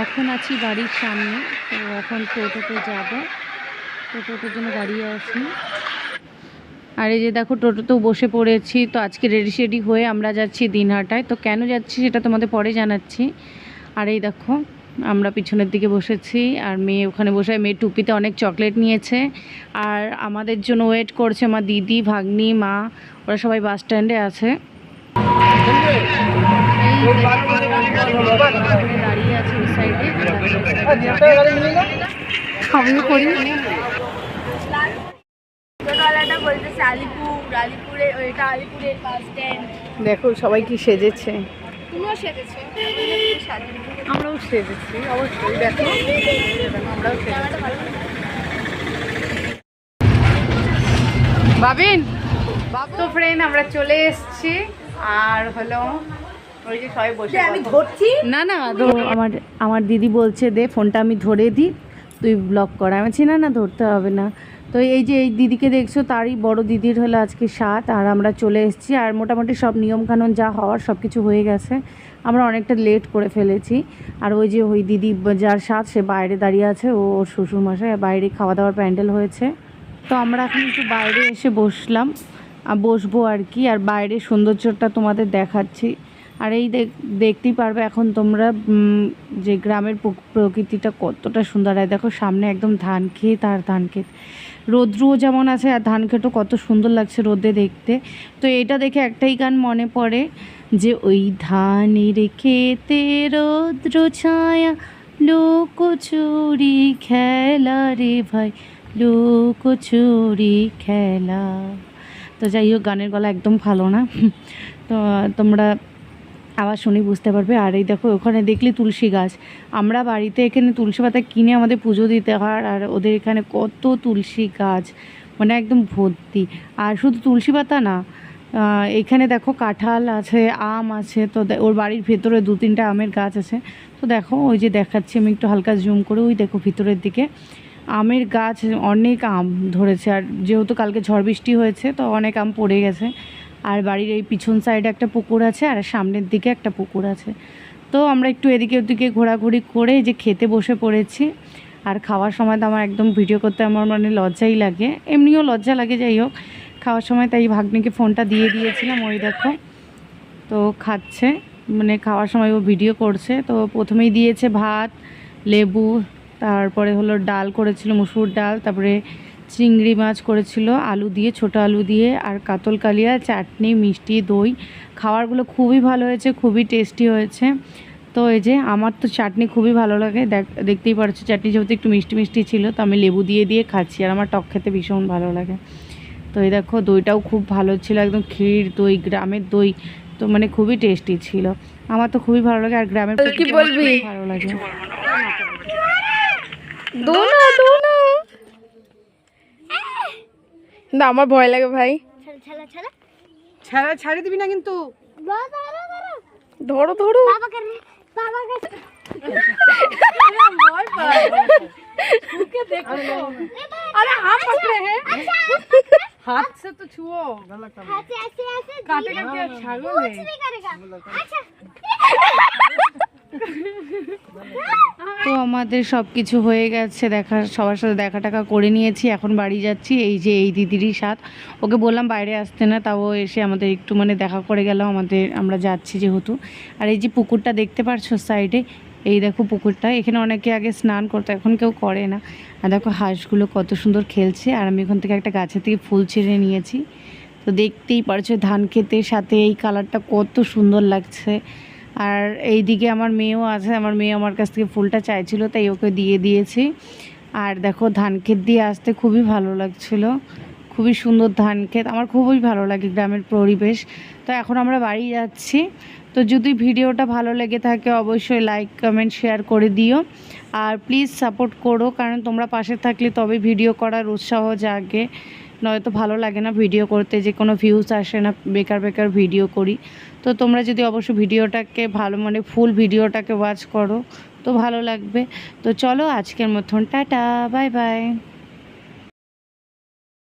এখন আছি বাড়ির সামনে, তো এখন টোটোতে যাব, তো টোটোর জন্য দাঁড়িয়ে আছি। আর এই যে দেখো টোটোতেও বসে পড়েছি। তো আজকে রেডি হয়ে আমরা যাচ্ছি দিনহাটায়। তো কেন যাচ্ছি সেটা তোমাদের পরে জানাচ্ছি। আর এই দেখো আমরা পিছনের দিকে বসেছি, আর মেয়ে ওখানে বসে, মেয়ে টুপিতে অনেক চকলেট নিয়েছে। আর আমাদের জন্য ওয়েট করছে আমার দিদি, ভাগ্নি, মা, ওরা সবাই বাস স্ট্যান্ডে আছে। দাঁড়িয়ে আছে ওই সাইডে, আমিও করি। দেখো সবাই কি সেজেছে, আমরাও সেজেছি অবশ্যই। দেখো আমরাও সেজেছি। বাবিন, তো ফ্রেন্ড আমরা চলে এসেছি। আর হলো ওই যে সবাই বসে, আমি ধরছি না না, তো আমার দিদি বলছে দে ফোনটা আমি ধরে দিই, তুই ব্লগ কর। আমি বলছি না না ধরতে হবে না। তো এই যে এই দিদিকে দেখছো, তারই বড় দিদির হলো আজকে 7, আর আমরা চলে এসেছি। আর মোটামুটি সব নিয়মকানুন যা হওয়ার সব কিছু হয়ে গেছে, আমরা অনেকটা লেট করে ফেলেছি। আর ওই যে ওই দিদি যার 7 সে বাইরে দাঁড়িয়ে আছে, ওর শ্বশুরমশাই, বাইরে খাওয়া দাওয়ার প্যান্ডেল হয়েছে। তো আমরা এখন একটু বাইরে এসে বসবো আর কি। আর বাইরের সৌন্দর্যটা তোমাদের দেখাচ্ছি। আর এই দেখতেই পারবে এখন তোমরা যে গ্রামের প্রকৃতিটা কতটা সুন্দর। হয় দেখো সামনে একদম ধান ক্ষেত, আর ধান ক্ষেত, রৌদ্রও যেমন আছে আর ধান ক্ষেতও কত সুন্দর লাগছে রোদে দেখতে। তো এটা দেখে একটাই গান মনে পড়ে, যে ওই ধানের ক্ষেতে রৌদ্র ছায়া, লুকোচুরি খেলা রে ভাই, লুকোচুরি খেলা। তো যাই হোক, গানের গলা একদম ভালো না, তো তোমরা আবার শুনি বুঝতে পারবে। আর এই দেখো ওখানে দেখলি তুলসী গাছ, আমরা বাড়িতে এখানে তুলসী পাতা কিনে আমাদের পুজো দিতে হয়, আর ওদের এখানে কত তুলসী গাছ, মানে একদম ভর্তি। আর শুধু তুলসী পাতা না, এখানে দেখো কাঁঠাল আছে, আম আছে। তো ওর বাড়ির ভেতরে 2-3টা আমের গাছ আছে। তো দেখো ওই যে দেখাচ্ছি আমি একটু হালকা জুম করে, ওই দেখো ভিতরের দিকে আমের গাছ, অনেক আম ধরেছে। আর যেহেতু কালকে ঝড় বৃষ্টি হয়েছে, তো অনেক আম পড়ে গেছে। আর বাড়ির এই পিছন সাইডে একটা পুকুর আছে, আর সামনের দিকে একটা পুকুর আছে। তো আমরা একটু এদিকে ওদিকে ঘোরাঘুরি করে যে খেতে বসে পড়েছি। আর খাওয়ার সময় তো আমার একদম ভিডিও করতে আমার মানে লজ্জাই লাগে, এমনিও লজ্জা লাগে, যাই হোক খাওয়ার সময় তাই ভাগ্নিকে ফোনটা দিয়ে দিয়েছিলাম। ওই দেখো তো খাচ্ছে, মানে খাওয়ার সময় ও ভিডিও করছে। তো প্রথমেই দিয়েছে ভাত, লেবু, তারপরে হলো ডাল করেছিল, মুসুর ডাল, তারপরে চিংড়ি মাছ করেছিল আলু দিয়ে, ছোটো আলু দিয়ে, আর কাতল কালিয়া, চাটনি, মিষ্টি, দই। খাবারগুলো খুবই ভালো হয়েছে, খুবই টেস্টি হয়েছে। তো এই যে আমার তো চাটনি খুবই ভালো লাগে, দেখতেই পারছো চাটনি যেহেতু একটু মিষ্টি মিষ্টি ছিল, তো আমি লেবু দিয়ে খাচ্ছি। আর আমার টক খেতে ভীষণ ভালো লাগে। তো এই দেখো দইটাও খুব ভালো ছিল, একদম ক্ষীর দই, গ্রামের দই, তো মানে খুবই টেস্টি ছিল। আমার তো খুবই ভালো লাগে, আর গ্রামের কি বলবি ভালো লাগে। না আমার ভয় লাগে ভাই, ছাড়া দিবি না কিন্তু, ধরো ধরো। अरे हाथ पकड़े हैं, हाथ से तो छुओ, काटेगा क्या, छागल है। তো আমাদের সব কিছু হয়ে গেছে, সবার সাথে দেখা টাকা করে নিয়েছি, এখন বাড়ি যাচ্ছি। এই যে এই দিদিরই 7, ওকে বললাম বাইরে আসতে না, তাও এসে আমাদের একটু মানে দেখা করে গেল, আমরা যাচ্ছি যেহেতু। আর এই যে পুকুরটা দেখতে পাচ্ছ সাইডে, এই দেখো পুকুরটা, এখানে অনেকে আগে স্নান করতো, এখন কেউ করে না। আর দেখো হাঁসগুলো কত সুন্দর খেলছে। আর আমি ওখান থেকে একটা গাছের থেকে ফুল ছিঁড়ে নিয়েছি। তো দেখতেই পারছো ধান ক্ষেতের সাথে এই কালারটা কত সুন্দর লাগছে। আর এই দিকে আমার মেয়েও আছে, আমার মেয়ে আমার কাছ থেকে ফুলটা চাইছিল, তাই ওকে দিয়ে দিয়েছি। আর দেখো ধান ক্ষেত দিয়ে আসতে খুবই ভালো লাগছিল, খুবই সুন্দর ধান ক্ষেত, আমার খুবই ভালো লাগে গ্রামের পরিবেশ। তো এখন আমরা বাড়ি যাচ্ছি। তো যদি ভিডিওটা ভালো লেগে থাকে অবশ্যই লাইক, কমেন্ট, শেয়ার করে দিও। আর প্লিজ সাপোর্ট করো, কারণ তোমরা পাশে থাকলে তবে ভিডিও করার উৎসাহ জাগে, নয়তো ভালো লাগে না ভিডিও করতে, যে কোনো ভিউজ আসে না, বেকার ভিডিও করি। তো তোমরা যদি অবশ্যই ভিডিওটাকে ভালো, মানে ফুল ভিডিওটাকে ওয়াচ করো তো ভালো লাগবে। তো চলো আজকের মতন টাটা, বাই বাই।